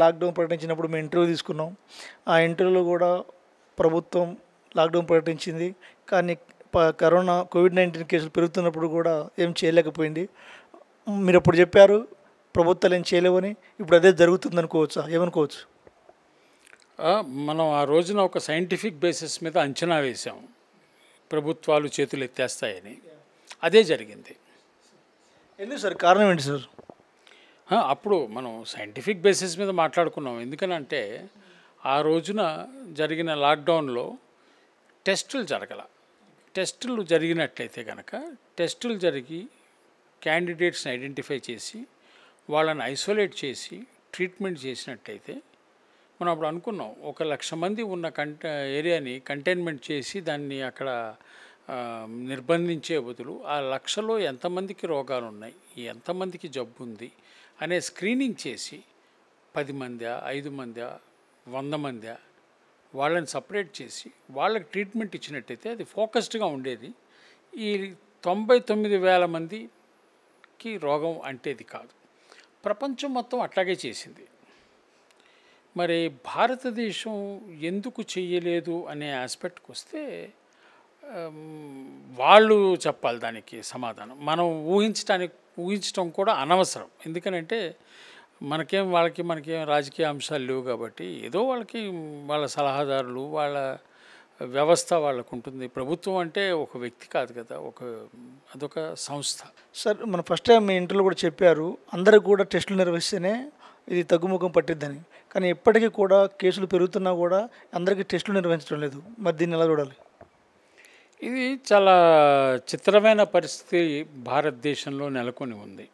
Lockdown ప్రకటించినప్పుడు మేము interview తీసుకున్నాం. ఆ ఇంటర్వ్యూలో కూడా ప్రభుత్వం లాక్డౌన్ ప్రకటించింది. కానీ కరోనా కోవిడ్-19 కేసులు పెరుగుతున్నప్పుడు కూడా ఏం చేయలేకపోయింది. మీరు అప్పుడు చెప్పారు ప్రభుత్వాలు ఏం చేయలేవని. ఇప్పుడు అదే జరుగుతుంది అనుకోవచ్చా? ఏమనుకోవచ్చు? మనం ఆ రోజున ఒక సైంటిఫిక్ బేసిస్ మీద అంచనా వేశాం, ప్రభుత్వాలు చేతులు ఎత్తేస్తాయని. అదే జరిగింది. ఎందుకు సార్? కారణం ఏంటి సార్? అప్పుడు మనం సైంటిఫిక్ బేసిస్ మీద మాట్లాడుకున్నాం. ఎందుకనంటే ఆ రోజున జరిగిన లాక్డౌన్లో టెస్టులు జరగల. టెస్టులు జరిగినట్లయితే కనుక టెస్టులు జరిగి క్యాండిడేట్స్ని ఐడెంటిఫై చేసి వాళ్ళని ఐసోలేట్ చేసి ట్రీట్మెంట్ చేసినట్టయితే మనం అప్పుడు అనుకున్నాం 1,00,000 మంది ఉన్న ఏరియాని కంటైన్మెంట్ చేసి దాన్ని అక్కడ నిర్బంధించే బదులు ఆ 1,00,000లో ఎంతమందికి రోగాలు ఉన్నాయి, ఎంతమందికి జబ్బు ఉంది అనే స్క్రీనింగ్ చేసి 10 మందా 5 మందా 100 మందా వాళ్ళని సపరేట్ చేసి వాళ్ళకి ట్రీట్మెంట్ ఇచ్చినట్టయితే అది ఫోకస్డ్గా ఉండేది. ఈ 99,000 మందికి రోగం అంటేది కాదు. ప్రపంచం మొత్తం అట్లాగే చేసింది. మరి భారతదేశం ఎందుకు చెయ్యలేదు అనే ఆస్పెక్ట్కి వస్తే వాళ్ళు చెప్పాలి దానికి సమాధానం. మనం ఊహించడం కూడా అనవసరం. ఎందుకనంటే మనకేం రాజకీయ అంశాలు లేవు కాబట్టి ఏదో వాళ్ళకి వాళ్ళ సలహాదారులు, వాళ్ళ వ్యవస్థ వాళ్ళకు ఉంటుంది. ప్రభుత్వం అంటే ఒక వ్యక్తి కాదు కదా, అదొక సంస్థ. సార్, మన ఫస్ట్ టైం మీ ఇంటర్వ్యూలో కూడా చెప్పారు అందరికి కూడా టెస్టులు నిర్వహిస్తేనే ఇది తగ్గుముఖం పట్టిద్దని. కానీ ఇప్పటికీ కూడా కేసులు పెరుగుతున్నా కూడా అందరికీ టెస్టులు నిర్వహించడం లేదు. మరి దీన్ని ఎలా చూడాలి? ఇది చాలా చిత్రమైన పరిస్థితి భారతదేశంలో నెలకొని ఉంది.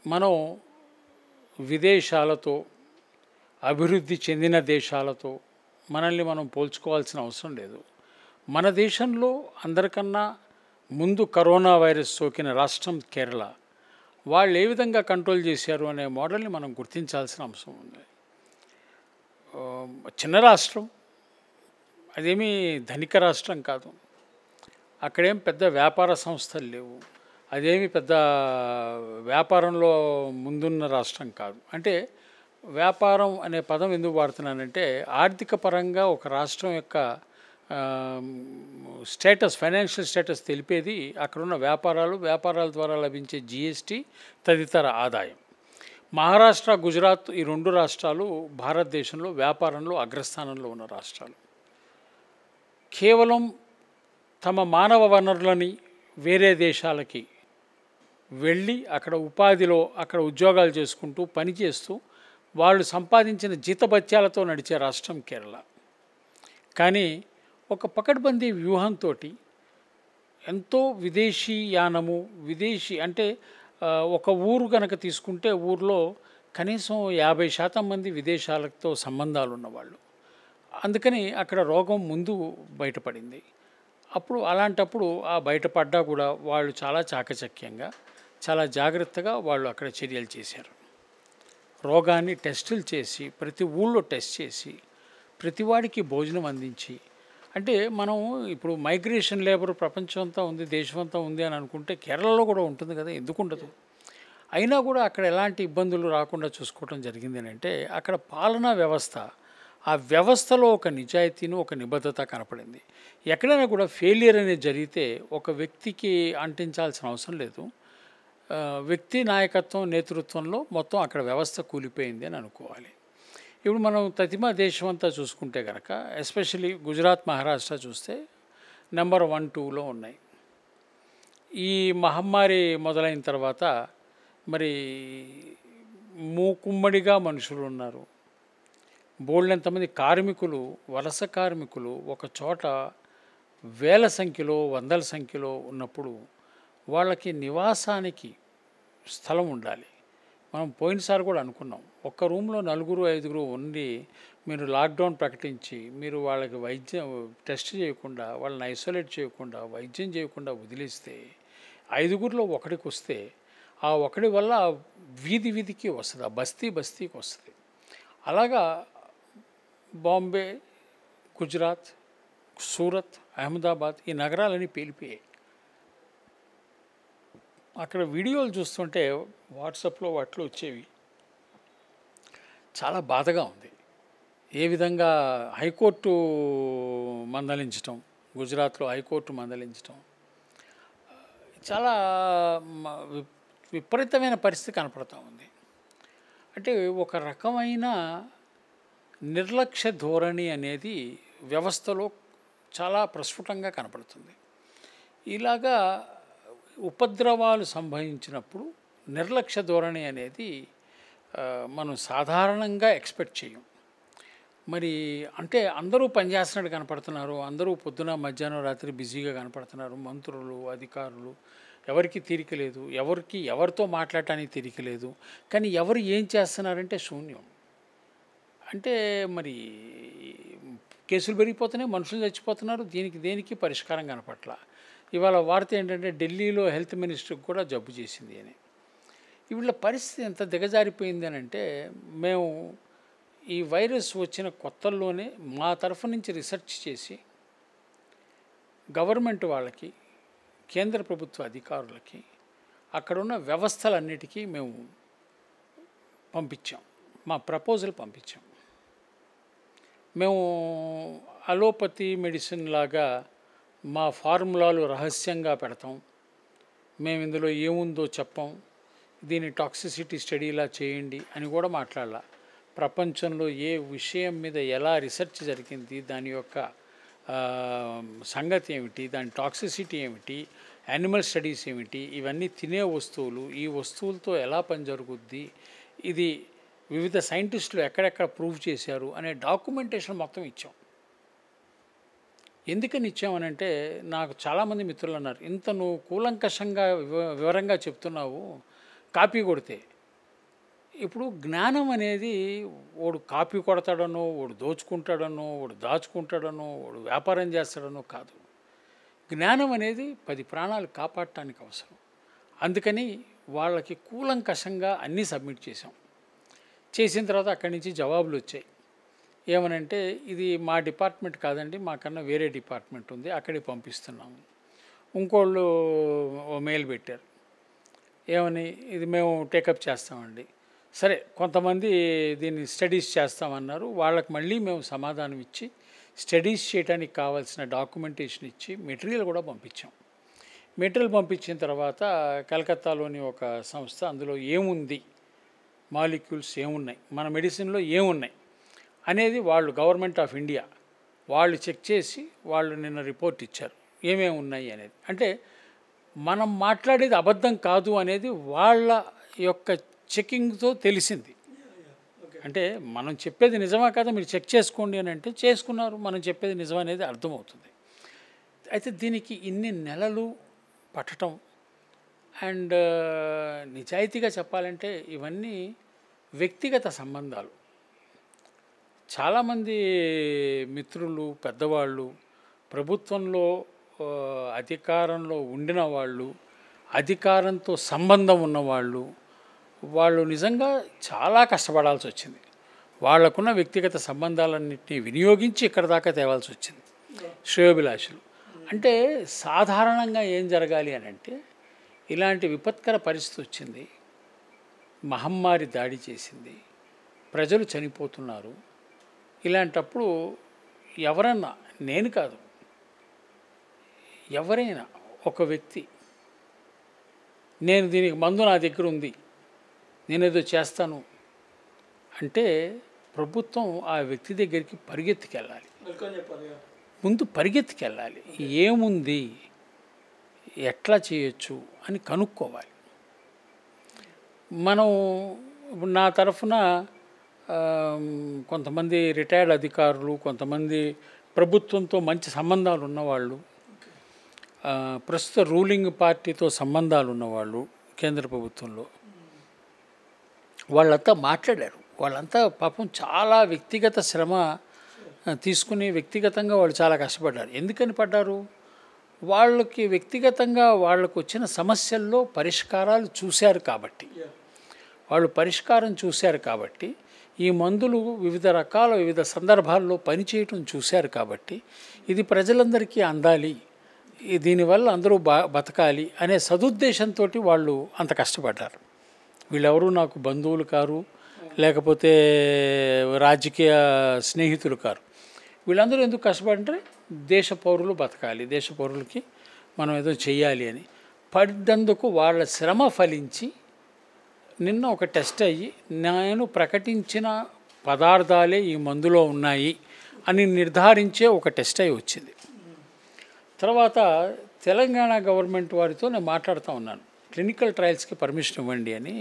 మనం విదేశాలతో, అభివృద్ధి చెందిన దేశాలతో మనల్ని మనం పోల్చుకోవాల్సిన అవసరం లేదు. మన దేశంలో అందరికన్నా ముందు కరోనా వైరస్ సోకిన రాష్ట్రం కేరళ. వాళ్ళు ఏ విధంగా కంట్రోల్ చేశారు అనే మోడల్ని మనం గుర్తించాల్సిన అవసరం ఉంది. చిన్న రాష్ట్రం, అదేమీ ధనిక రాష్ట్రం కాదు. అక్కడేం పెద్ద వ్యాపార సంస్థలు లేవు. అదేమి పెద్ద వ్యాపారంలో ముందున్న రాష్ట్రం కాదు. అంటే వ్యాపారం అనే పదం ఎందుకు వాడుతున్నానంటే ఆర్థిక పరంగా ఒక రాష్ట్రం యొక్క స్టేటస్, ఫైనాన్షియల్ స్టేటస్ తెలిపేది అక్కడున్న వ్యాపారాల ద్వారా లభించే జిఎస్టీ తదితర ఆదాయం. మహారాష్ట్ర, గుజరాత్ ఈ 2 రాష్ట్రాలు భారతదేశంలో వ్యాపారంలో అగ్రస్థానంలో ఉన్న రాష్ట్రాలు. కేవలం తమ మానవ వనరులని వేరే దేశాలకి వెళ్ళి అక్కడ ఉపాధిలో అక్కడ ఉద్యోగాలు చేసుకుంటూ పనిచేస్తూ వాళ్ళు సంపాదించిన జీతభత్యాలతో నడిచే రాష్ట్రం కేరళ. కానీ ఒక పకడ్బందీ వ్యూహంతో ఎంతో విదేశీ యానము, అంటే ఒక ఊరు కనుక తీసుకుంటే ఊరిలో కనీసం 50% మంది విదేశాలతో సంబంధాలు ఉన్నవాళ్ళు. అందుకని అక్కడ రోగం ముందు బయటపడింది. అలాంటప్పుడు ఆ బయటపడ్డా కూడా వాళ్ళు చాలా చాకచక్యంగా, చాలా జాగ్రత్తగా వాళ్ళు అక్కడ చర్యలు చేశారు. రోగాన్ని టెస్టులు చేసి, ప్రతి ఊళ్ళో టెస్ట్ చేసి, ప్రతివాడికి భోజనం అందించి. అంటే మనం ఇప్పుడు మైగ్రేషన్ లేబర్ ప్రపంచం అంతా ఉంది, దేశం అంతా ఉంది అని అనుకుంటే కేరళలో కూడా ఉంటుంది కదా, ఎందుకు ఉండదు? అయినా కూడా అక్కడ ఎలాంటి ఇబ్బందులు రాకుండా చూసుకోవడం జరిగింది అంటే అక్కడ పాలనా వ్యవస్థ, ఆ వ్యవస్థలో ఒక నిజాయితీను, ఒక నిబద్ధత కనపడింది. ఎక్కడైనా కూడా ఫెయిలియర్ అనేది జరిగితే ఒక వ్యక్తికి అంటించాల్సిన అవసరం లేదు. వ్యక్తి నాయకత్వం, నేతృత్వంలో మొత్తం అక్కడ వ్యవస్థ కూలిపోయింది అని అనుకోవాలి. ఇప్పుడు మనం తతిమా దేశం అంతా చూసుకుంటే కనుక ఎస్పెషలీ గుజరాత్, మహారాష్ట్ర చూస్తే నెంబర్ 1, 2లో ఉన్నాయి. ఈ మహమ్మారి మొదలైన తర్వాత మరి మూకుమ్మడిగా మనుషులు ఉన్నారు. బోల్డెంతమంది కార్మికులు, వలస కార్మికులు ఒక చోట వేల సంఖ్యలో, వందల సంఖ్యలో ఉన్నప్పుడు వాళ్ళకి నివాసానికి స్థలం ఉండాలి. మనం పోయినసారి కూడా అనుకున్నాం, ఒక్క రూమ్లో 4-5 ఉండి మీరు లాక్డౌన్ ప్రకటించి మీరు వాళ్ళకి వైద్యం టెస్ట్ చేయకుండా, వాళ్ళని ఐసోలేట్ చేయకుండా, వైద్యం చేయకుండా వదిలేస్తే 5లో ఒకడికి వస్తే ఆ ఒకడి వల్ల వీధికి వస్తుంది, ఆ బస్తీకి వస్తుంది. అలాగా బాంబే, గుజరాత్, సూరత్, అహ్మదాబాద్ ఈ నగరాలన్నీ పేలిపోయాయి. అక్కడ వీడియోలు చూస్తుంటే వాట్సాప్లో వాటిలో వచ్చేవి, చాలా బాధగా ఉంది. ఏ విధంగా హైకోర్టు మందలించటం, గుజరాత్లో హైకోర్టు మందలించటం చాలా విపరీతమైన పరిస్థితి కనపడతా ఉంది. అంటే ఒక రకమైన నిర్లక్ష్య ధోరణి అనేది వ్యవస్థలో చాలా ప్రస్ఫుటంగా కనపడుతుంది. ఇలాగా ఉపద్రవాలు సంభవించినప్పుడు నిర్లక్ష్య ధోరణి అనేది మనం సాధారణంగా ఎక్స్పెక్ట్ చేయం. మరి అంటే అందరూ పనిచేస్తున్నట్టు కనపడుతున్నారు, అందరూ పొద్దున మధ్యాహ్నం రాత్రి బిజీగా కనపడుతున్నారు. మంత్రులు, అధికారులు, ఎవరికి తీరిక లేదు, ఎవరితో మాట్లాడటానికి తీరిక లేదు. కానీ ఎవరు ఏం చేస్తున్నారంటే శూన్యం. అంటే మరి కేసులు పెరిగిపోతున్నాయి, మనుషులు చచ్చిపోతున్నారు, దేనికి పరిష్కారం కనపట్ల. ఇవాళ వార్త ఏంటంటే ఢిల్లీలో హెల్త్ మినిస్టర్కి కూడా జబ్బు చేసింది అని. వీళ్ళ పరిస్థితి ఎంత దిగజారిపోయింది అని అంటే, మేము ఈ వైరస్ వచ్చిన కొత్తల్లోనే మా తరఫు నుంచి రీసెర్చ్ చేసి గవర్నమెంట్ వాళ్ళకి, కేంద్ర ప్రభుత్వ అధికారులకి, అక్కడున్న వ్యవస్థలన్నిటికీ మేము పంపించాం, మా ప్రపోజల్ పంపించాం. మేము అలోపతి మెడిసిన్ లాగా మా ఫార్ములాలు రహస్యంగా పెడతాం, మేము ఇందులో ఏముందో చెప్పం, దీని టాక్సిసిటీ స్టడీలా చేయండి అని కూడా మాట్లాడాల. ప్రపంచంలో ఏ విషయం మీద ఎలా రీసెర్చ్ జరిగింది, దాని యొక్క సంగతి ఏమిటి, దాని టాక్సిసిటీ ఏమిటి, యానిమల్ స్టడీస్ ఏమిటి, ఇవన్నీ తినే వస్తువులు, ఈ వస్తువులతో ఎలా పని జరుగుద్ది, ఇది వివిధ సైంటిస్టులు ఎక్కడెక్కడ ప్రూవ్ చేశారు అనే డాక్యుమెంటేషన్ మొత్తం ఇచ్చాం. ఎందుకని ఇచ్చామనంటే, నాకు చాలామంది మిత్రులు అన్నారు, ఇంత నువ్వు కూలంకషంగా వివరంగా చెప్తున్నావు, కాపీ కొడితే. ఇప్పుడు జ్ఞానం అనేది వాడు కాపీ కొడతాడనో, వాడు దోచుకుంటాడనో, వాడు దాచుకుంటాడనో, వాడు వ్యాపారం చేస్తాడనో కాదు. జ్ఞానం అనేది 10 ప్రాణాలు కాపాడటానికి అవసరం. అందుకని వాళ్ళకి కూలంకషంగా అన్నీ సబ్మిట్ చేసాం. చేసిన తర్వాత అక్కడి నుంచి జవాబులు వచ్చాయి. ఏమనంటే, ఇది మా డిపార్ట్మెంట్ కాదండి, మాకన్నా వేరే డిపార్ట్మెంట్ ఉంది, అక్కడికి పంపిస్తున్నాము. ఇంకోళ్ళు మెయిల్ పెట్టారు, ఏమని, ఇది మేము టేకప్ చేస్తామండి. సరే, కొంతమంది దీన్ని స్టడీస్ చేస్తామన్నారు. వాళ్ళకి మళ్ళీ మేము సమాధానం ఇచ్చి, స్టడీస్ చేయడానికి కావాల్సిన డాక్యుమెంటేషన్ ఇచ్చి మెటీరియల్ కూడా పంపించాం. మెటీరియల్ పంపించిన తర్వాత కలకత్తాలోని ఒక సంస్థ అందులో ఏముంది, మాలిక్యూల్స్ ఏమున్నాయి, మన మెడిసిన్లో ఏమున్నాయి అనేది వాళ్ళు గవర్నమెంట్ ఆఫ్ ఇండియా వాళ్ళు చెక్ చేసి వాళ్ళు నిన్న రిపోర్ట్ ఇచ్చారు, ఏమేమి ఉన్నాయి అనేది. అంటే మనం మాట్లాడేది అబద్ధం కాదు అనేది వాళ్ళ యొక్క చెకింగ్తో తెలిసింది. అంటే మనం చెప్పేది నిజమా కాదా మీరు చెక్ చేసుకోండి అని అంటే చేసుకున్నారు, మనం చెప్పేది నిజం అనేది అర్థమవుతుంది. అయితే దీనికి ఇన్ని నెలలు పట్టడం అండ్ నిజాయితీగా చెప్పాలంటే ఇవన్నీ వ్యక్తిగత సంబంధాలు. చాలామంది మిత్రులు, పెద్దవాళ్ళు, ప్రభుత్వంలో అధికారంలో ఉండిన వాళ్ళు, అధికారంతో సంబంధం ఉన్నవాళ్ళు, వాళ్ళు నిజంగా చాలా కష్టపడాల్సి వచ్చింది. వాళ్ళకున్న వ్యక్తిగత సంబంధాలన్నింటినీ వినియోగించి ఇక్కడ దాకా తేవాల్సి వచ్చింది. శ్రేయోభిలాషులు అంటే సాధారణంగా ఏం జరగాలి అని అంటే, ఇలాంటి విపత్కర పరిస్థితి వచ్చింది, మహమ్మారి దాడి చేసింది, ప్రజలు చనిపోతున్నారు. ఇలాంటప్పుడు ఎవరన్నా, నేను కాదు, ఎవరైనా ఒక వ్యక్తి, నేను దీనికి మందు నా దగ్గర ఉంది, నేనేదో చేస్తాను అంటే ప్రభుత్వం ఆ వ్యక్తి దగ్గరికి పరిగెత్తుకెళ్ళాలి. ముందు పరిగెత్తుకెళ్ళాలి, ఏముంది, ఎట్లా చేయొచ్చు అని కనుక్కోవాలి. మనం నా తరఫున కొంతమంది రిటైర్డ్ అధికారులు, కొంతమంది ప్రభుత్వంతో మంచి సంబంధాలు ఉన్నవాళ్ళు, ప్రస్తుత రూలింగ్ పార్టీతో సంబంధాలు ఉన్నవాళ్ళు కేంద్ర ప్రభుత్వంలో, వాళ్ళంతా మాట్లాడారు. వాళ్ళంతా పాపం చాలా వ్యక్తిగత శ్రమ తీసుకుని వ్యక్తిగతంగా వాళ్ళు చాలా కష్టపడ్డారు. ఎందుకని పడ్డారు? వాళ్ళకి వ్యక్తిగతంగా వాళ్ళకు వచ్చిన సమస్యల్లో పరిష్కారాలు చూశారు కాబట్టి, వాళ్ళు పరిష్కారం చూశారు కాబట్టి, ఈ మందులు వివిధ రకాల వివిధ సందర్భాల్లో పనిచేయటం చూశారు కాబట్టి, ఇది ప్రజలందరికీ అందాలి, దీనివల్ల అందరూ బతకాలి అనే సదుద్దేశంతో వాళ్ళు అంత కష్టపడ్డారు. వీళ్ళెవరూ నాకు బంధువులు కారు, లేకపోతే రాజకీయ స్నేహితులు కారు. వీళ్ళందరూ ఎందుకు కష్టపడంటే దేశ పౌరులు బతకాలి, దేశ పౌరులకి మనం ఏదో చెయ్యాలి అని పడ్డందుకు వాళ్ళ శ్రమ ఫలించి నిన్న ఒక టెస్ట్ అయ్యి నేను ప్రకటించిన పదార్థాలే ఈ మందులో ఉన్నాయి అని నిర్ధారించే ఒక టెస్ట్ అయ్యి వచ్చింది. తర్వాత తెలంగాణ గవర్నమెంట్ వారితో నేను మాట్లాడుతూ ఉన్నాను, క్లినికల్ ట్రయల్స్కి పర్మిషన్ ఇవ్వండి అని.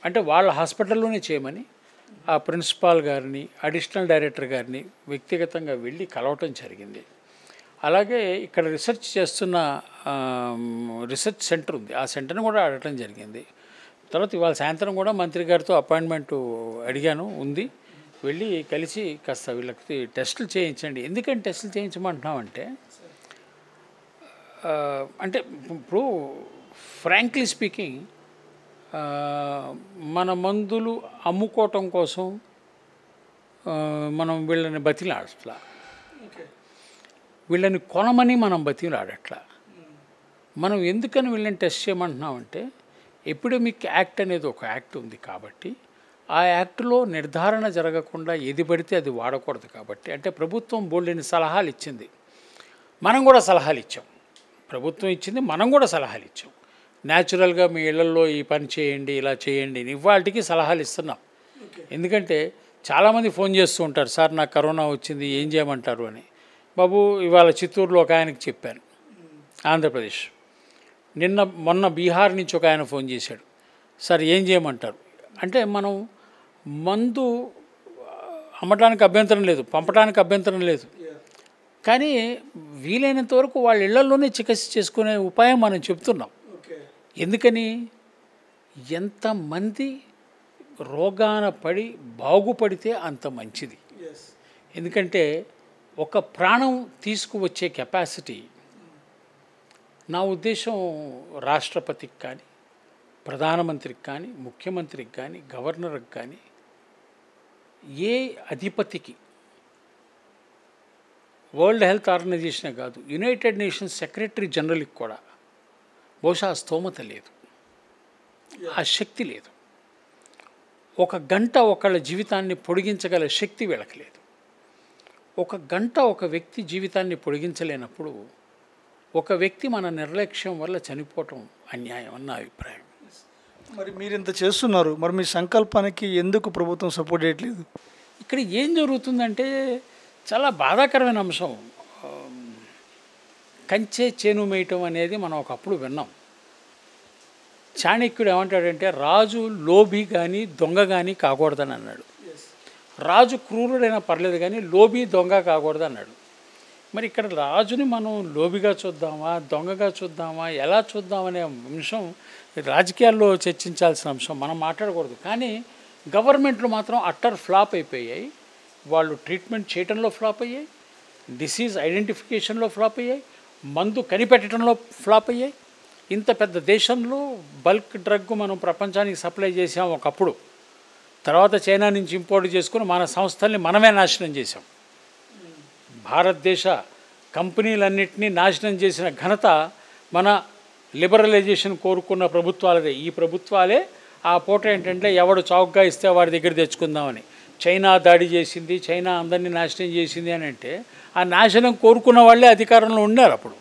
అంటే వాళ్ళ హాస్పిటల్లోనే చేయమని ఆ ప్రిన్సిపాల్ గారిని, అడిషనల్ డైరెక్టర్ గారిని వ్యక్తిగతంగా వెళ్ళి కలవటం జరిగింది. అలాగే ఇక్కడ రీసెర్చ్ చేస్తున్న రీసెర్చ్ సెంటర్ ఉంది, ఆ సెంటర్ని కూడా అడగటం జరిగింది. తర్వాత ఇవాళ సాయంత్రం కూడా మంత్రి గారితో అపాయింట్మెంట్ అడిగాను, ఉంది. వెళ్ళి కలిసి కాస్త వీళ్ళకి టెస్టులు చేయించండి. ఎందుకని టెస్టులు చేయించమంటున్నామంటే అంటే ఇప్పుడు ఫ్రాంక్లీ స్పీకింగ్ మన మందులు అమ్ముకోవటం కోసం మనం వీళ్ళని బతిలాడట్లా, వీళ్ళని కొనమని మనం బతిలాడట్లా. మనం ఎందుకని వీళ్ళని టెస్ట్ చేయమంటున్నామంటే ఎపిడమిక్ యాక్ట్ అనేది ఒక యాక్ట్ ఉంది కాబట్టి ఆ యాక్ట్లో నిర్ధారణ జరగకుండా ఏది పడితే అది వాడకూడదు కాబట్టి. అంటే ప్రభుత్వం బోల్డెని సలహాలు ఇచ్చింది, మనం కూడా సలహాలు ఇచ్చాం. ప్రభుత్వం ఇచ్చింది, మనం కూడా సలహాలు ఇచ్చాం. న్యాచురల్గా మీ ఇళ్లలో ఈ పని చేయండి, ఇలా చేయండి అని ఇవాళకి సలహాలు ఇస్తున్నాం. ఎందుకంటే చాలామంది ఫోన్ చేస్తూ ఉంటారు, సార్ నాకు కరోనా వచ్చింది ఏం చేయమంటారు అని. బాబు ఇవాళ చిత్తూరులో ఒక ఆయనకి చెప్పాను, ఆంధ్రప్రదేశ్. మొన్న బీహార్ నుంచి ఒక ఆయన ఫోన్ చేశాడు, సార్ ఏం చేయమంటారు అంటే మనం మందు అమ్మటానికి అభ్యంతరం లేదు, పంపడానికి అభ్యంతరం లేదు, కానీ వీలైనంత వరకు వాళ్ళ ఇళ్లలోనే చికిత్స చేసుకునే ఉపాయం మనం చెప్తున్నాం. ఎందుకని ఎంతమంది రోగాన పడి బాగుపడితే అంత మంచిది. ఎందుకంటే ఒక ప్రాణం తీసుకువచ్చే కెపాసిటీ నా ఉద్దేశం రాష్ట్రపతికి కానీ, ప్రధానమంత్రికి కానీ, ముఖ్యమంత్రికి కానీ, గవర్నర్కి కానీ, ఏ అధిపతికి, వరల్డ్ హెల్త్ ఆర్గనైజేషనే కాదు, యునైటెడ్ నేషన్స్ సెక్రటరీ జనరల్కి కూడా బహుశా ఆ స్తోమత లేదు, ఆ శక్తి లేదు. ఒక గంట ఒకళ్ళ జీవితాన్ని పొడిగించగల శక్తి వీళ్ళకి లేదు. ఒక గంట ఒక వ్యక్తి జీవితాన్ని పొడిగించలేనప్పుడు ఒక వ్యక్తి మన నిర్లక్ష్యం వల్ల చనిపోవటం అన్యాయం అన్న అభిప్రాయం. మరి మీరు ఇంత చేస్తున్నారు, మరి మీ సంకల్పానికి ఎందుకు ప్రభుత్వం సపోర్ట్ చేయట్లేదు? ఇక్కడ ఏం జరుగుతుందంటే చాలా బాధాకరమైన అంశం. కంచె చేను మేయటం అనేది మనం ఒకప్పుడు విన్నాం. చాణక్యుడు ఏమంటాడంటే రాజు లోబి కానీ దొంగ కానీ కాకూడదని అన్నాడు. రాజు క్రూరుడైనా పర్లేదు కానీ లోబి దొంగ కాకూడదు అన్నాడు. మరి ఇక్కడ రాజుని మనం లోబిగా చూద్దామా, దొంగగా చూద్దామా, ఎలా చూద్దామనే అంశం రాజకీయాల్లో చర్చించాల్సిన అంశం, మనం మాట్లాడకూడదు. కానీ గవర్నమెంట్లు మాత్రం అట్టర్ ఫ్లాప్ అయిపోయాయి. వాళ్ళు ట్రీట్మెంట్ చేయడంలో ఫ్లాప్ అయ్యాయి, డిసీజ్ ఐడెంటిఫికేషన్లో ఫ్లాప్ అయ్యాయి, మందు కనిపెట్టడంలో ఫ్లాప్ అయ్యాయి. ఇంత పెద్ద దేశంలో బల్క్ డ్రగ్ మనం ప్రపంచానికి సప్లై చేసాం ఒకప్పుడు. తర్వాత చైనా నుంచి ఇంపోర్ట్ చేసుకుని మన సంస్థల్ని మనమే నాశనం చేసాం. భారతదేశ కంపెనీలన్నింటినీ నాశనం చేసిన ఘనత మన లిబరలైజేషన్ కోరుకున్న ప్రభుత్వాలదే. ఈ ప్రభుత్వాలే ఆ పూట ఏంటంటే ఎవడు చౌకగా ఇస్తే వాడి దగ్గర తెచ్చుకుందామని చైనా దాడి చేసింది, చైనా అందరినీ నాశనం చేసింది అని అంటే ఆ నాశనం కోరుకున్న వాళ్ళే అధికారంలో ఉన్నారు. అప్పుడు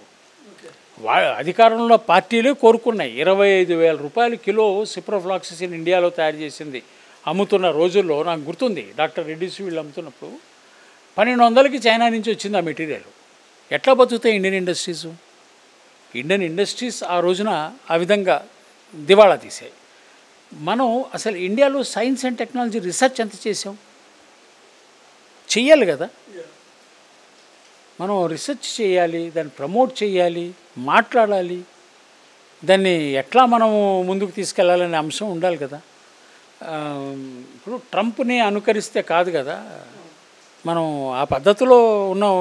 అధికారంలో పార్టీలే కోరుకున్నాయి. 25,000 రూపాయలు కిలో సిప్రోఫ్లాక్సిసిన్ ఇండియాలో తయారు చేసింది అమ్ముతున్న రోజుల్లో నాకు గుర్తుంది. డాక్టర్ రెడ్డిస్ వీళ్ళు అమ్ముతున్నప్పుడు 1200కి చైనా నుంచి వచ్చింది ఆ మెటీరియల్. ఎట్లా బతుకుతాయి ఇండియన్ ఇండస్ట్రీస్? ఇండియన్ ఇండస్ట్రీస్ ఆ రోజున ఆ విధంగా దివాళా తీసాయి. మనం అసలు ఇండియాలో సైన్స్ అండ్ టెక్నాలజీ రీసెర్చ్ ఎంత చేసాం? చెయ్యాలి కదా. మనం రీసెర్చ్ చేయాలి, దాన్ని ప్రమోట్ చేయాలి, మాట్లాడాలి, దాన్ని ఎట్లా మనము ముందుకు తీసుకెళ్లాలనే అంశం ఉండాలి కదా. ఇప్పుడు ట్రంప్ని అనుకరిస్తే కాదు కదా. మనం ఆ పద్ధతిలో ఉన్నాం.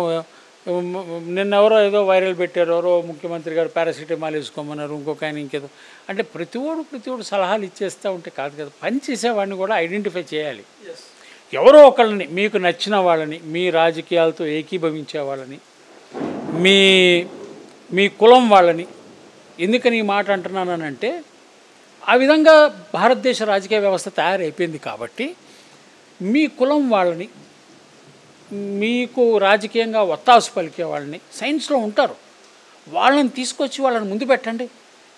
నిన్నెవరో ఏదో వైరల్ పెట్టారు, ఎవరో ముఖ్యమంత్రి గారు పారాసిటమాల్ వేసుకోమన్నారు, ఇంకొక ఆయన ఇంకేదో. అంటే ప్రతివాడు సలహాలు ఇచ్చేస్తూ ఉంటే కాదు కదా. పని చేసేవాడిని కూడా ఐడెంటిఫై చేయాలి. ఎవరో ఒకళ్ళని, మీకు నచ్చిన వాళ్ళని, మీ రాజకీయాలతో ఏకీభవించే వాళ్ళని, మీ కులం వాళ్ళని. ఎందుకని ఈ మాట అంటున్నానంటే ఆ విధంగా భారతదేశ రాజకీయ వ్యవస్థ తయారైపోయింది కాబట్టి మీ కులం వాళ్ళని, మీకు రాజకీయంగా ఒత్తాసు పలికే వాళ్ళని సైన్స్లో ఉంటారు, వాళ్ళని తీసుకొచ్చి వాళ్ళని ముందు పెట్టండి,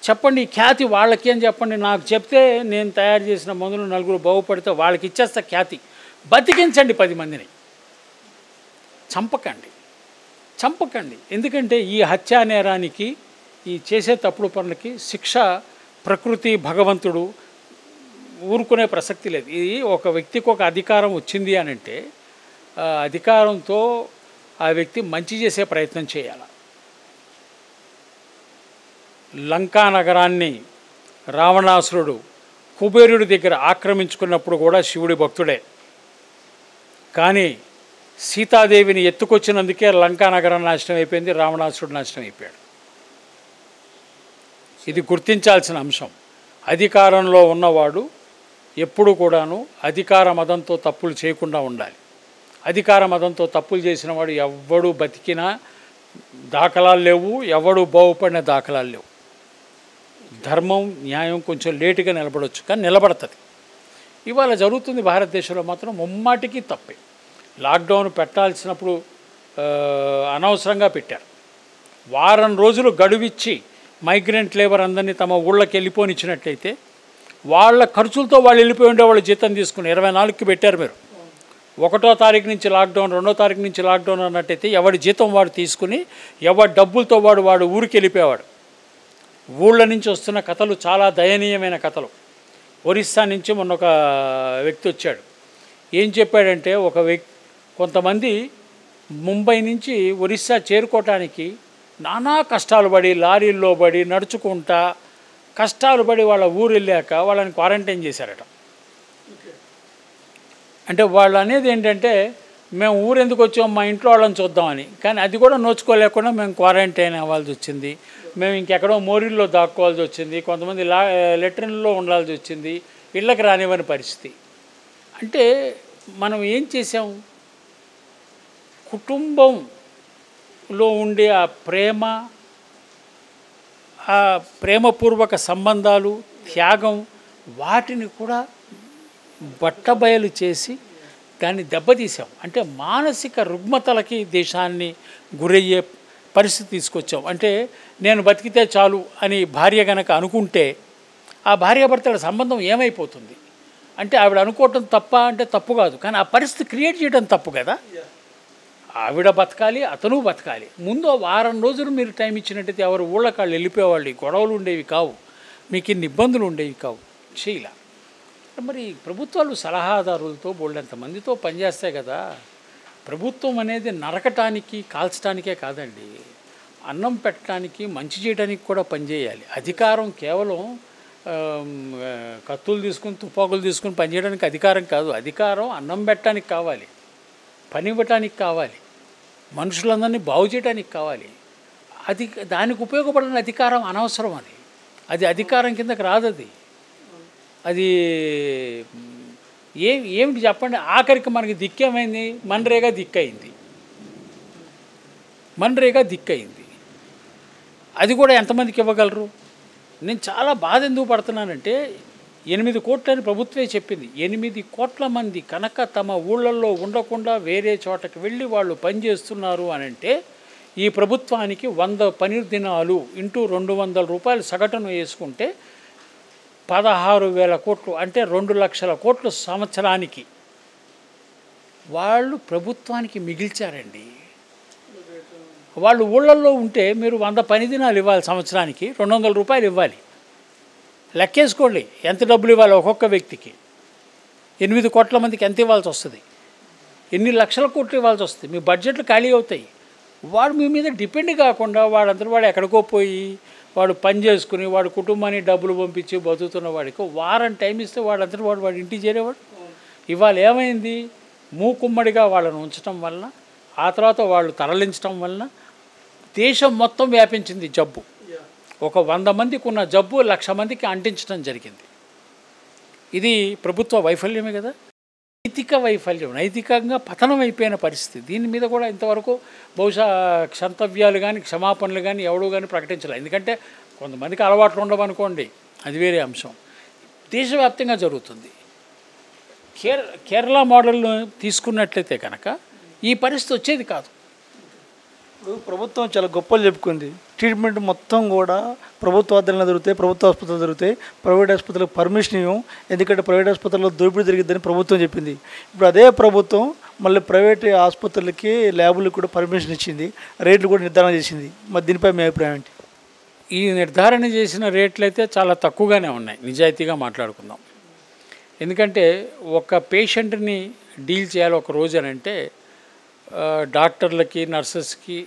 చెప్పండి ఈ ఖ్యాతి వాళ్ళకి అని చెప్పండి. నాకు చెప్తే నేను తయారు చేసిన మందులు నలుగురు బాగుపడితే వాళ్ళకి ఇచ్చేస్తా ఖ్యాతి. బతికించండి 10 మందిని, చంపకండి. ఎందుకంటే ఈ హత్యా నేరానికి, ఈ చేసే తప్పుడు పనులకి శిక్ష ప్రకృతి భగవంతుడు ఊరుకునే ప్రసక్తి లేదు. ఇది ఒక వ్యక్తికి ఒక అధికారం వచ్చింది అని అంటే అధికారంతో ఆ వ్యక్తి మంచి చేసే ప్రయత్నం చేయాలి. లంకా నగరాన్ని రావణాసురుడు కుబేరుడి దగ్గర ఆక్రమించుకున్నప్పుడు కూడా శివుడి భక్తుడే, కానీ సీతాదేవిని ఎత్తుకొచ్చినందుకే లంకా నగరం నాశనం అయిపోయింది, రావణాసురుడు నాశనం అయిపోయాడు. ఇది గుర్తించాల్సిన అంశం. అధికారంలో ఉన్నవాడు ఎప్పుడు కూడాను అధికార మదంతో తప్పులు చేయకుండా ఉండాలి. అధికార మదంతో తప్పులు చేసిన వాడు ఎవడు బతికినా దాఖలాలు లేవు, ఎవడు బాగుపడిన దాఖలాలు లేవు. ధర్మం న్యాయం కొంచెం లేటుగా నిలబడవచ్చు, కానీ నిలబడుతుంది. ఇవాళ జరుగుతుంది భారతదేశంలో మాత్రం ముమ్మాటికి తప్పే. లాక్డౌన్ పెట్టాల్సినప్పుడు అనవసరంగా పెట్టారు. వారం రోజులు గడువిచ్చి మైగ్రెంట్ లేబర్ అందరినీ తమ ఊళ్ళకి వెళ్ళిపోనిచ్చినట్లయితే వాళ్ళ ఖర్చులతో వాళ్ళు వెళ్ళిపోయి ఉండే వాళ్ళు జీతం తీసుకుని 24కి పెట్టారు. మీరు 1వ తారీఖు నుంచి లాక్డౌన్, 2వ తారీఖు నుంచి లాక్డౌన్ అన్నట్టయితే ఎవడి జీతం వాడు తీసుకుని ఎవడి డబ్బులతో వాడు ఊరికి వెళ్ళిపోయేవాడు. ఊళ్ళ నుంచి వస్తున్న కథలు చాలా దయనీయమైన కథలు. ఒరిస్సా నుంచి మొన్న ఒక వ్యక్తి వచ్చాడు. ఏం చెప్పాడంటే కొంతమంది ముంబై నుంచి ఒరిస్సా చేరుకోవటానికి నానా కష్టాలు పడి, లారీల్లో పడి, నడుచుకుంటా కష్టాలు పడి వాళ్ళ ఊరు వెళ్ళాక వాళ్ళని క్వారంటైన్ చేశారట. అంటే వాళ్ళు అనేది ఏంటంటే మేము ఊరు ఎందుకు వచ్చాం, మా ఇంట్లో వాళ్ళని చూద్దామని. కానీ అది కూడా నోచుకోలేకుండా మేము క్వారంటైన్ అవ్వాల్సి వచ్చింది, మేము ఇంకెక్కడో మోరీల్లో దాక్కోవాల్సి వచ్చింది, కొంతమంది లెట్రిన్లో ఉండాల్సి వచ్చింది, ఇళ్ళకి రానివ్వని పరిస్థితి. అంటే మనం ఏం చేసాం, కుటుంబంలో ఉండే ఆ ప్రేమపూర్వక సంబంధాలు, త్యాగం, వాటిని కూడా బట్టబయలు చేసి దాన్ని దెబ్బతీసాం. అంటే మానసిక రుగ్మతలకి దేశాన్ని గురయ్యే పరిస్థితి తీసుకొచ్చాం. అంటే నేను బతికితే చాలు అని భార్య గనక అనుకుంటే ఆ భార్యాభర్తల సంబంధం ఏమైపోతుంది అంటే ఆవిడ అనుకోవటం తప్ప అంటే తప్పు కాదు, కానీ ఆ పరిస్థితి క్రియేట్ చేయడం తప్పు కదా. ఆవిడ బతకాలి, అతను బతకాలి. ముందు వారం రోజులు మీరు టైం ఇచ్చినట్టయితే ఎవరు ఊళ్ళకాళ్ళు వెళ్ళిపోయేవాళ్ళు, గొడవలు ఉండేవి కావు, మీకు ఇన్ని ఇబ్బందులు ఉండేవి కావు. చేయలే. మరి ప్రభుత్వాలు సలహాదారులతో బోల్డంతమందితో పనిచేస్తాయి కదా. ప్రభుత్వం అనేది నరకటానికి కాల్చడానికే కాదండి, అన్నం పెట్టడానికి మంచి చేయడానికి కూడా పనిచేయాలి. అధికారం కేవలం కత్తులు తీసుకుని తుపాకులు తీసుకుని పనిచేయడానికి అధికారం కాదు. అధికారం అన్నం పెట్టడానికి కావాలి, పని ఇవ్వటానికి కావాలి, మనుషులందరినీ బాగు చేయడానికి కావాలి. దానికి ఉపయోగపడిన అధికారం అనవసరం. అది అధికారం కిందకి రాదు. అది ఏమిటి చెప్పండి. ఆఖరికి మనకి దిక్కేమైంది, మన్రేగా దిక్కయింది. అది కూడా ఎంతమందికి ఇవ్వగలరు? నేను చాలా బాధ ఎందుకు పడుతున్నానంటే 8 కోట్లని ప్రభుత్వమే చెప్పింది. 8 కోట్ల మంది కనుక తమ ఊళ్ళల్లో ఉండకుండా వేరే చోటకి వెళ్ళి వాళ్ళు పనిచేస్తున్నారు అని అంటే ఈ ప్రభుత్వానికి 100 పని దినాలు ఇంటూ 200 రూపాయలు సగటును వేసుకుంటే 16,000 కోట్లు, అంటే 2 లక్షల కోట్లు సంవత్సరానికి వాళ్ళు ప్రభుత్వానికి మిగిల్చారండి. వాళ్ళు ఊళ్ళల్లో ఉంటే మీరు 100 పని దినాలు ఇవ్వాలి, సంవత్సరానికి 200 రూపాయలు ఇవ్వాలి. లెక్కేసుకోండి ఎంత డబ్బులు ఇవ్వాలి ఒక్కొక్క వ్యక్తికి. 8 కోట్ల మందికి ఎంత ఇవ్వాల్సి వస్తుంది, ఎన్ని లక్షల కోట్లు ఇవ్వాల్సి వస్తుంది. మీ బడ్జెట్లు ఖాళీ అవుతాయి. వాడు మీ మీద డిపెండ్ కాకుండా వాడు ఎక్కడికో పోయి వాడు పని చేసుకుని వాడు కుటుంబాన్ని డబ్బులు పంపించి బతుకుతున్న వాడికి వారం టైం ఇస్తే వాడు ఇంటికి చేరేవాడు. ఇవాళ ఏమైంది, మూకుమ్మడిగా వాళ్ళని ఉంచడం వలన, ఆ తర్వాత వాళ్ళు తరలించడం వలన దేశం మొత్తం వ్యాపించింది జబ్బు. ఒక 100 మందికి ఉన్న జబ్బు 1,00,000 మందికి అంటించడం జరిగింది. ఇది ప్రభుత్వ వైఫల్యమే కదా. నైతిక వైఫల్యం, నైతికంగా పతనం అయిపోయిన పరిస్థితి. దీని మీద కూడా ఇంతవరకు బహుశా క్షంతవ్యాలు కానీ క్షమాపణలు కానీ ఎవడు కానీ ప్రకటించలేదు. ఎందుకంటే కొంతమందికి అలవాట్లు ఉండవనుకోండి, అది వేరే అంశం. దేశవ్యాప్తంగా జరుగుతుంది. కేరళ మోడల్ను తీసుకున్నట్లయితే కనుక ఈ పరిస్థితి వచ్చేది కాదు. ఇప్పుడు ప్రభుత్వం చాలా గొప్పలు చెప్పుకుంది. ట్రీట్మెంట్ మొత్తం కూడా ప్రభుత్వ ఆధ్వర్యంలో జరుగుతాయి, ప్రభుత్వ ఆసుపత్రులు జరుగుతాయి. ప్రైవేట్ ఆసుపత్రులకు పర్మిషన్ ఇవ్వం, ఎందుకంటే ప్రైవేట్ ఆసుపత్రుల్లో దోపిడీ జరిగిద్దని ప్రభుత్వం చెప్పింది. ఇప్పుడు అదే ప్రభుత్వం మళ్ళీ ప్రైవేట్ ఆసుపత్రులకి ల్యాబులకు కూడా పర్మిషన్ ఇచ్చింది, రేట్లు కూడా నిర్ధారణ చేసింది. మరి దీనిపై మీ అభిప్రాయం ఏంటి? ఈ నిర్ధారణ చేసిన రేట్లు అయితే చాలా తక్కువగానే ఉన్నాయి, నిజాయితీగా మాట్లాడుకుందాం. ఎందుకంటే ఒక పేషెంట్ని డీల్ చేయాలి ఒక రోజు అని అంటే డాక్టర్లకి, నర్సెస్కి,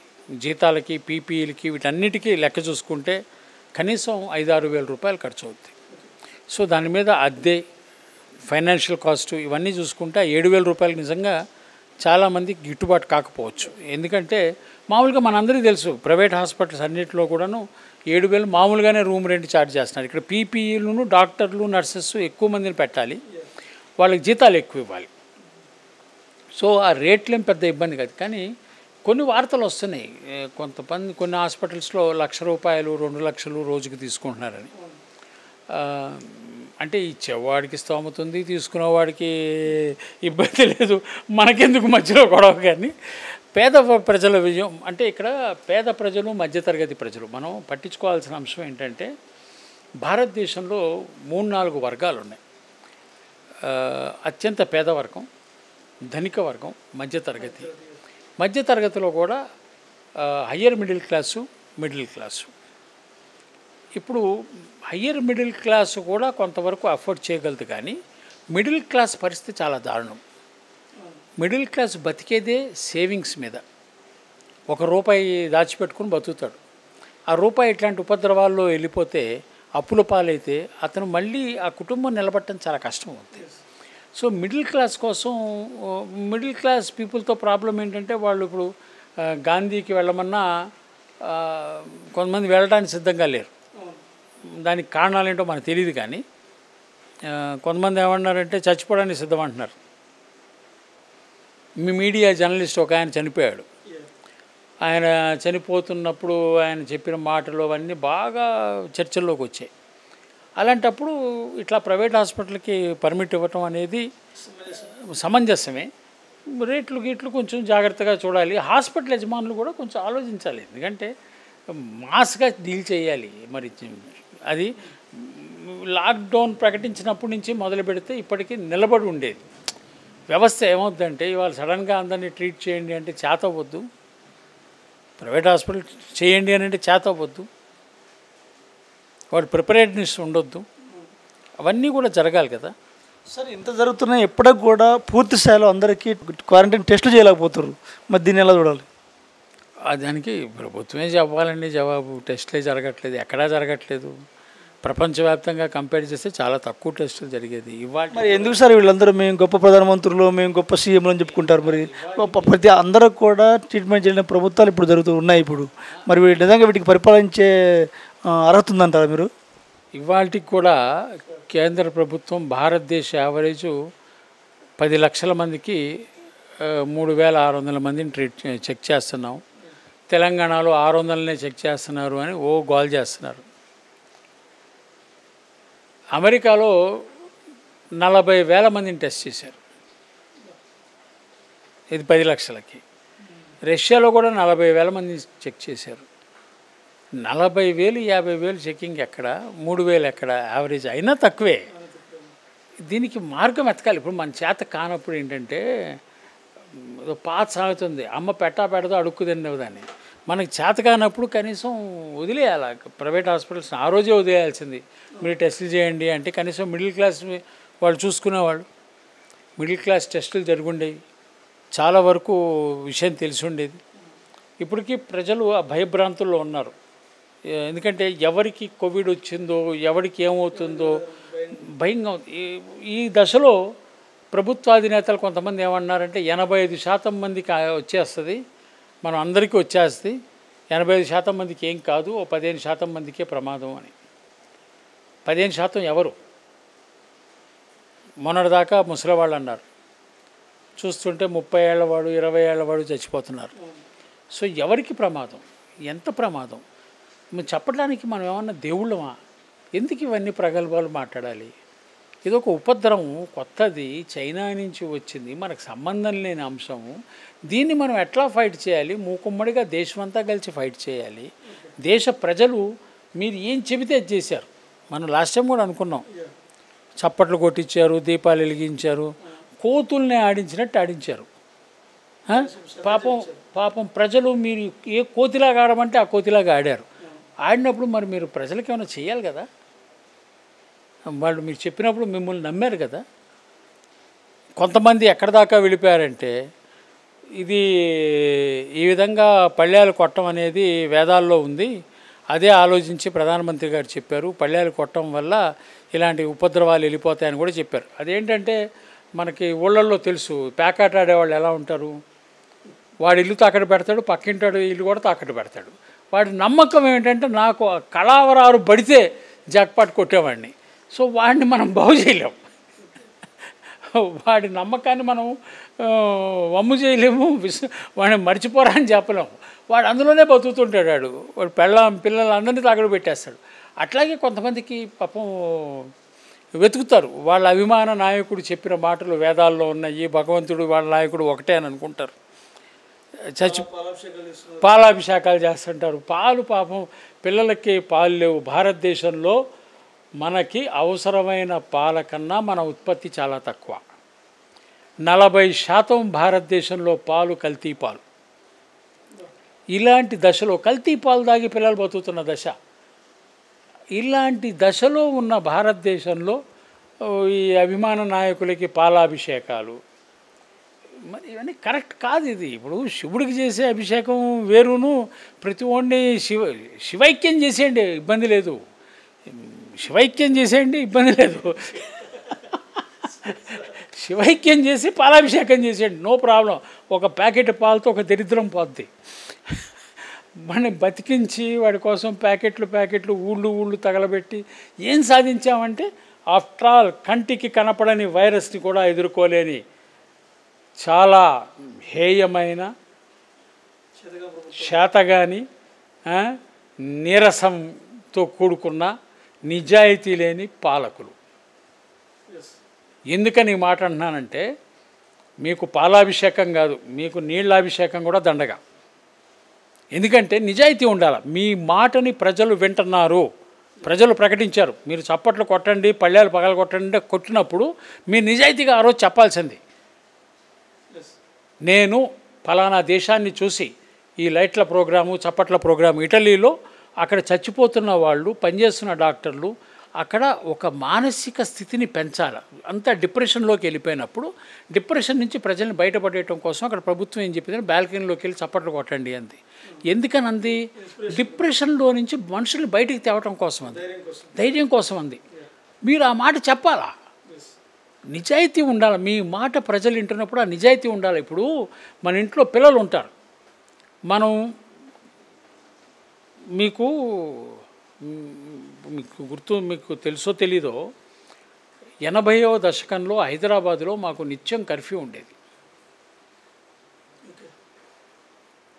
జీతాలకి, పీపీఈలకి, వీటన్నిటికీ లెక్క చూసుకుంటే కనీసం 5-6 వేల రూపాయలు ఖర్చు అవుతుంది. సో దాని మీద అద్దె, ఫైనాన్షియల్ కాస్ట్ ఇవన్నీ చూసుకుంటే 7,000 రూపాయలు నిజంగా చాలామందికి గిట్టుబాటు కాకపోవచ్చు. ఎందుకంటే మామూలుగా మనందరికీ తెలుసు ప్రైవేట్ హాస్పిటల్స్ అన్నింటిలో కూడాను 7,000 మామూలుగానే రూమ్ రెంట్ ఛార్జ్ చేస్తున్నారు. ఇక్కడ పీపీఈలను, డాక్టర్లు, నర్సెస్ ఎక్కువ మందిని పెట్టాలి, వాళ్ళకి జీతాలు ఎక్కువ ఇవ్వాలి. సో ఆ రేట్లేం పెద్ద ఇబ్బంది కాదు. కానీ కొన్ని వార్తలు వస్తున్నాయి, కొంతమంది కొన్ని హాస్పిటల్స్లో ₹1,00,000, 2,00,000 రోజుకి తీసుకుంటున్నారని. అంటే ఇచ్చేవాడికి స్తోమత ఉంది, తీసుకునేవాడికి ఇబ్బంది లేదు, మనకెందుకు మధ్యలో గొడవ. కానీ పేద ప్రజల విజయం అంటే ఇక్కడ పేద ప్రజలు, మధ్యతరగతి ప్రజలు మనం పట్టించుకోవాల్సిన అంశం ఏంటంటే భారతదేశంలో 3-4 వర్గాలు ఉన్నాయి. అత్యంత పేదవర్గం, ధనిక వర్గం, మధ్యతరగతి. మధ్యతరగతిలో కూడా higher middle class, middle class. ఇప్పుడు హయ్యర్ మిడిల్ క్లాస్ కూడా కొంతవరకు అఫోర్డ్ చేయగలదు, కానీ మిడిల్ క్లాస్ పరిస్థితి చాలా దారుణం. మిడిల్ క్లాస్ బతికేదే సేవింగ్స్ మీద. ₹1 దాచిపెట్టుకుని బతుకుతాడు. ఆ రూపాయి ఇట్లాంటి ఉపద్రవాల్లో వెళ్ళిపోతే, అప్పుల పాలైతే అతను మళ్ళీ ఆ కుటుంబం నిలబడటం చాలా కష్టం అవుతుంది. సో మిడిల్ క్లాస్ కోసం, మిడిల్ క్లాస్ పీపుల్తో ప్రాబ్లం ఏంటంటే వాళ్ళు ఇప్పుడు గాంధీకి వెళ్ళమన్నా కొంతమంది వెళ్ళడానికి సిద్ధంగా లేరు. దానికి కారణాలు ఏంటో మనకు తెలియదు. కానీ కొంతమంది ఏమన్నారంటే చచ్చిపోవడానికి సిద్ధం అంటున్నారు. మీ మీడియా జర్నలిస్ట్ ఒక ఆయన చనిపోయాడు. ఆయన చనిపోతున్నప్పుడు ఆయన చెప్పిన మాటలు అవన్నీ బాగా చర్చల్లోకి వచ్చాయి. అలాంటప్పుడు ఇట్లా ప్రైవేట్ హాస్పిటల్కి పర్మిట్ ఇవ్వటం అనేది సమంజసమే. రేట్లు కొంచెం జాగ్రత్తగా చూడాలి. హాస్పిటల్ యజమానులు కూడా కొంచెం ఆలోచించాలి. ఎందుకంటే మాస్గా డీల్ చేయాలి. మరి అది లాక్డౌన్ ప్రకటించినప్పటి నుంచి మొదలు పెడితే ఇప్పటికీ నిలబడి ఉండేది వ్యవస్థ. ఏమవుతుందంటే ఇవాళ సడన్గా అందరినీ ట్రీట్ చేయండి అంటే చేత అవ్వద్దు, ప్రైవేట్ హాస్పిటల్ చేయండి అని అంటే చేత అవ్వద్దు, వాడు ప్రిపరేట్నెస్ ఉండొద్దు, అవన్నీ కూడా జరగాలి కదా. సార్ ఇంత జరుగుతున్నాయి, ఎప్పటికి కూడా పూర్తి స్థాయిలో అందరికీ క్వారంటైన్ టెస్టులు చేయలేకపోతున్నారు. మరి దీన్ని ఎలా చూడాలి? దానికి ప్రభుత్వమే చెప్పాలండి జవాబు. టెస్టులే జరగట్లేదు, ఎక్కడా జరగట్లేదు. ప్రపంచవ్యాప్తంగా కంపేర్ చేస్తే చాలా తక్కువ టెస్టులు జరిగేది. ఇవాళ మరి ఎందుకు సార్ వీళ్ళందరూ మేము గొప్ప ప్రధానమంత్రులు, మేము గొప్ప సీఎంలు అని చెప్పుకుంటారు? మరి ప్రతి అందరూ కూడా ట్రీట్మెంట్ చేయడం ప్రభుత్వాలు ఇప్పుడు జరుగుతూ ఉన్నాయి. ఇప్పుడు మరి నిజంగా వీటికి పరిపాలించే అర్హత ఉందంటారా మీరు? ఇవాళకి కూడా కేంద్ర ప్రభుత్వం భారతదేశ యావరేజు 10 లక్షల మందికి 3,600 మందిని చెక్ చేస్తున్నాం. తెలంగాణలో 600నే చెక్ చేస్తున్నారు అని గోల్ చేస్తున్నారు. అమెరికాలో 40,000 మందిని టెస్ట్ చేశారు, ఇది 10 లక్షలకి. రష్యాలో కూడా 40,000 మందిని చెక్ చేశారు. 40,000, 50,000 చెకింగ్ ఎక్కడ, 3,000 ఎక్కడ యావరేజ్ అయినా తక్కువే. దీనికి మార్గం ఎతకాలి. ఇప్పుడు మన చేత కానప్పుడు ఏంటంటే పాత సాగుతుంది, అమ్మ పెడదో అడుక్కు తినేదాన్ని. మనకి చేత కానప్పుడు కనీసం వదిలేయాలి. ప్రైవేట్ హాస్పిటల్స్ ఆ రోజే వదిలేయాల్సింది. మీరు టెస్టులు చేయండి అంటే కనీసం మిడిల్ క్లాస్ వాళ్ళు చూసుకునేవాళ్ళు. మిడిల్ క్లాస్ టెస్టులు జరుగుండేవి, చాలా వరకు విషయం తెలిసి ఉండేది. ఇప్పటికీ ప్రజలు ఆ భయభ్రాంతుల్లో ఉన్నారు. ఎందుకంటే ఎవరికి కోవిడ్ వచ్చిందో, ఎవరికి ఏమవుతుందో భయంగా ఉంది. ఈ దశలో ప్రభుత్వాధినేతలు కొంతమంది ఏమన్నారంటే 85% మందికి వచ్చేస్తుంది, మనం అందరికీ వచ్చేస్తుంది, 85% మందికి ఏం కాదు, 15% మందికే ప్రమాదం అని. 15% ఎవరు? మొన్నటిదాకా ముసలివాళ్ళు అన్నారు, చూస్తుంటే 30 ఏళ్ళవాడు, 20 ఏళ్ళవాడు చచ్చిపోతున్నారు. సో ఎవరికి ప్రమాదం, ఎంత ప్రమాదం చెప్పడానికి మనం ఏమన్నా దేవుళ్ళమా? ఎందుకు ఇవన్నీ ప్రగల్భాలు మాట్లాడాలి? ఇదొక ఉపద్రవం, కొత్తది, చైనా నుంచి వచ్చింది, మనకు సంబంధం లేని అంశం. దీన్ని మనం ఎట్లా ఫైట్ చేయాలి? మూకుమ్మడిగా దేశమంతా కలిసి ఫైట్ చేయాలి. దేశ ప్రజలు మీరు ఏం చెబితే అది చేశారు. మనం లాస్ట్ టైం కూడా అనుకున్నాం, చప్పట్లు కొట్టించారు, దీపాలు వెలిగించారు, కోతుల్ని ఆడించినట్టు ఆడించారు. పాపం పాపం ప్రజలు మీరు ఏ కోతిలాగా ఆడమంటే ఆ కోతిలాగా ఆడారు. ఆడినప్పుడు మరి మీరు ప్రజలకి ఏమైనా చేయాలి కదా. వాళ్ళు మీరు చెప్పినప్పుడు మిమ్మల్ని నమ్మారు కదా. కొంతమంది ఎక్కడి దాకా వెళ్ళిపోయారంటే, ఇది ఈ విధంగా పళ్ళేలు కొట్టడం అనేది వేదాల్లో ఉంది, అదే ఆలోచించి ప్రధానమంత్రి గారు చెప్పారు, పళ్ళేలు కొట్టడం వల్ల ఇలాంటి ఉపద్రవాలు వెళ్ళిపోతాయని కూడా చెప్పారు. అదేంటంటే మనకి ఊళ్ళల్లో తెలుసు, ప్యాకాట ఆడేవాళ్ళు ఎలా ఉంటారు. వాడి ఇల్లు తాకట్టు పెడతాడు, పక్కింటాడు ఇల్లు కూడా తాకట్టు పెడతాడు. వాడి నమ్మకం ఏంటంటే నాకు కళావరారు పడితే జాక్పాట్ కొట్టేవాడిని. సో వాడిని మనం బాగు చేయలేము, వాడి నమ్మకాన్ని మనం వమ్ము చేయలేము, వాడిని మర్చిపోరా అని చెప్పలేము. వాడు అందులోనే బతుకుతుంటాడు, వాడు పిల్లలు అందరినీ తాకట్టు పెట్టేస్తాడు. అట్లాగే కొంతమందికి పాపం వెతుకుతారు, వాళ్ళ అభిమాన నాయకుడు చెప్పిన మాటలు వేదాల్లో ఉన్నాయి, భగవంతుడు వాళ్ళ నాయకుడు ఒకటే అని అనుకుంటారు. పాలాభిషేకాలు చేస్తుంటారు. పాలు పాపం పిల్లలకి పాలు లేవు. భారతదేశంలో మనకి అవసరమైన పాల కన్నా మన ఉత్పత్తి చాలా తక్కువ. 40% భారతదేశంలో పాలు కల్తీ పాలు. ఇలాంటి దశలో కల్తీ పాలు తాగి పిల్లలు బతుకుతున్న దశ. ఇలాంటి దశలో ఉన్న భారతదేశంలో ఈ అభిమాన నాయకులకి పాలాభిషేకాలు మరి ఇవన్నీ కరెక్ట్ కాదు. ఇది ఇప్పుడు శివుడికి చేసే అభిషేకం వేరును, ప్రతి ఒడిని శివైక్యం చేసేయండి, ఇబ్బంది లేదు. శివైక్యం చేసేయండి, ఇబ్బంది లేదు. శివైక్యం చేసి పాలాభిషేకం చేసేయండి, నో ప్రాబ్లం. ఒక ప్యాకెట్ పాలతో ఒక దరిద్రం పోద్ది. వాడిని బతికించి వాడి కోసం ప్యాకెట్లు ఊళ్ళు తగలబెట్టి ఏం సాధించామంటే, ఆఫ్టర్ ఆల్ కంటికి కనపడని వైరస్ని కూడా ఎదుర్కోలేని చాలా హేయమైన, శాతగాని, నీరసంతో కూడుకున్న నిజాయితీ లేని పాలకులు. ఎందుకని ఈ మాట అంటున్నానంటే, మీకు పాలాభిషేకం కాదు, మీకు నీళ్ళాభిషేకం కూడా దండగా. ఎందుకంటే నిజాయితీ ఉండాలి. మీ మాటని ప్రజలు వింటున్నారు, ప్రజలు ప్రకటించారు. మీరు చప్పట్లు కొట్టండి, పళ్ళేలు పగల కొట్టండి, కొట్టినప్పుడు మీరు నిజాయితీగా ఆ రోజు చెప్పాల్సింది, నేను ఫలానా దేశాన్ని చూసి ఈ లైట్ల ప్రోగ్రాము, చప్పట్ల ప్రోగ్రాము, ఇటలీలో అక్కడ చచ్చిపోతున్న వాళ్ళు, పనిచేస్తున్న డాక్టర్లు, అక్కడ ఒక మానసిక స్థితిని పెంచాలి. అంతా డిప్రెషన్లోకి వెళ్ళిపోయినప్పుడు డిప్రెషన్ నుంచి ప్రజల్ని బయటపడేయటం కోసం అక్కడ ప్రభుత్వం ఏం చెప్పింది, బాల్కనీలోకి వెళ్ళి చప్పట్లు కొట్టండి అంది. ఎందుకని అంది? డిప్రెషన్లో నుంచి మనుషుల్ని బయటికి తేవటం కోసం అంది, ధైర్యం కోసం అంది. మీరు ఆ మాట చెప్పాలా, నిజాయితీ ఉండాలి. మీ మాట ప్రజలు వింటున్నప్పుడు ఆ నిజాయితీ ఉండాలి. ఇప్పుడు మన ఇంట్లో పిల్లలు ఉంటారు, మనం మీకు తెలుసో తెలీదో, 80వ దశకంలో హైదరాబాదులో మాకు నిత్యం కర్ఫ్యూ ఉండేది.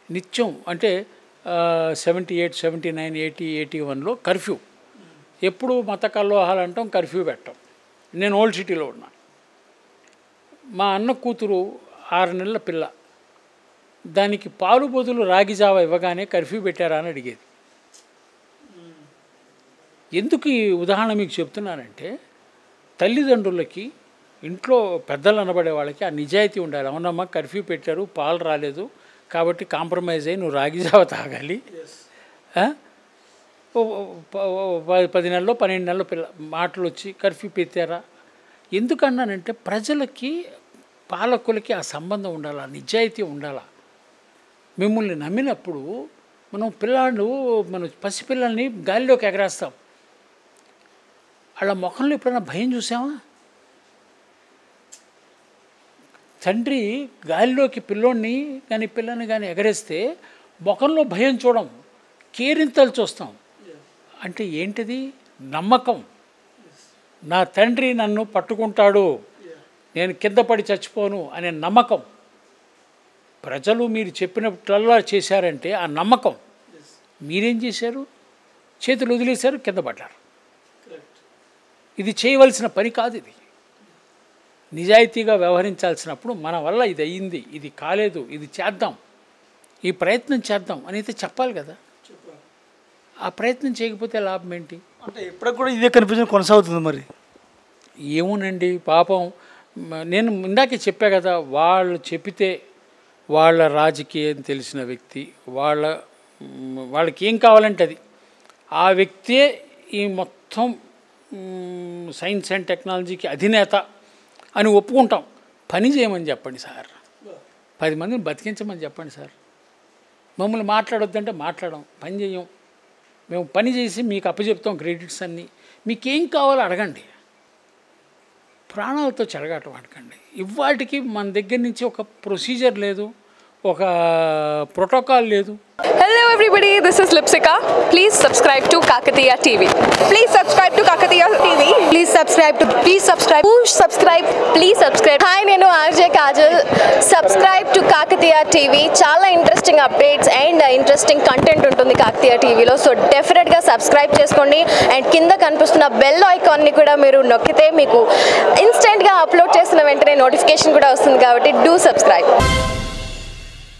నిత్యం అంటే 78, 79, 80, 81లో కర్ఫ్యూ. ఎప్పుడు మత కల్లోహాలు అంటాం, కర్ఫ్యూ పెట్టాం. నేను ఓల్డ్ సిటీలో ఉన్నా. మా అన్న కూతురు 6 నెలల పిల్ల, దానికి పాలు బదులు రాగి జావ ఇవ్వగానే కర్ఫ్యూ పెట్టారా అని అడిగేది. ఎందుకు ఈ ఉదాహరణ మీకు చెప్తున్నానంటే, తల్లిదండ్రులకి, ఇంట్లో పెద్దలు అనబడే వాళ్ళకి ఆ నిజాయితీ ఉండాలి. అవునమ్మా కర్ఫ్యూ పెట్టారు, పాలు రాలేదు కాబట్టి కాంప్రమైజ్ అయ్యి నువ్వు రాగి జావ తాగాలి. 10 నెలలో 12 నెలల పిల్ల మాటలు వచ్చి కర్ఫ్యూ పెట్టారా? ఎందుకన్నానంటే ప్రజలకి, పాలకులకి ఆ సంబంధం ఉండాలా, నిజాయితీ ఉండాలా. మిమ్మల్ని నమ్మినప్పుడు మనం పసిపిల్లల్ని గాలిలోకి ఎగరేస్తాం. వాళ్ళ ముఖంలో ఎప్పుడైనా భయం చూసామా? తండ్రి గాలిలోకి పిల్లోడిని కానీ పిల్లని కానీ ఎగరేస్తే ముఖంలో భయం చూడం, కేరింతలు చూస్తాం. అంటే ఏంటిది? నమ్మకం. నా తండ్రి నన్ను పట్టుకుంటాడు, నేను కింద పడి చచ్చిపోను అనే నమ్మకం. ప్రజలు మీరు చెప్పినట్లల్లా చేశారంటే ఆ నమ్మకం. మీరేం చేశారు? చేతులు వదిలేశారు, కింద పడ్డారు. ఇది చేయవలసిన పని కాదు. ఇది నిజాయితీగా వ్యవహరించాల్సినప్పుడు మన వల్ల ఇది అయ్యింది, ఇది కాలేదు, ఇది చేద్దాం, ఈ ప్రయత్నం చేద్దాం అనేది చెప్పాలి కదా. ఆ ప్రయత్నం చేయకపోతే లాభం ఏంటి? అంటే ఎప్పటికి కూడా ఇదే కన్ఫ్యూజన్ కొనసాగుతుంది. మరి ఏమోనండి పాపం, నేను ఇందాకే చెప్పా కదా, వాళ్ళు చెప్పితే వాళ్ళ రాజకీయం తెలిసిన వ్యక్తి, వాళ్ళకి ఏం కావాలంటే అది, ఆ వ్యక్తే ఈ మొత్తం సైన్స్ అండ్ టెక్నాలజీకి అధినేత అని ఒప్పుకుంటాం. పని చేయమని చెప్పండి సార్, 10 మందిని బతికించమని చెప్పండి సార్. మమ్మల్ని మాట్లాడొద్దంటే మాట్లాడడం, పని చేయం. మేము పని చేసి మీకు అప్పచెప్తాం క్రెడిట్స్ అన్నీ. మీకేం కావాలో అడగండి, ప్రాణాలతో చెలగాటం ఆడకండి. ఇవాటికి మన దగ్గర నుంచి ఒక ప్రొసీజర్ లేదు, ఒక ప్రోటోకాల్ లేదు. Hello everybody, this is Lipsika. Please subscribe to Kakatiya TV. Please subscribe to Kakatiya TV. Please subscribe. Push subscribe. Please subscribe. Hi, nenu RJ Kajal. Subscribe to Kakatiya TV. Chala interesting updates and interesting content untundi Kakatiya TV lo. So definitely ga subscribe cheskondi and kinda kanipustunna bell icon ni kuda meeru nokkite meeku instant ga upload chesina ventane notification kuda vastundi kabatti do subscribe.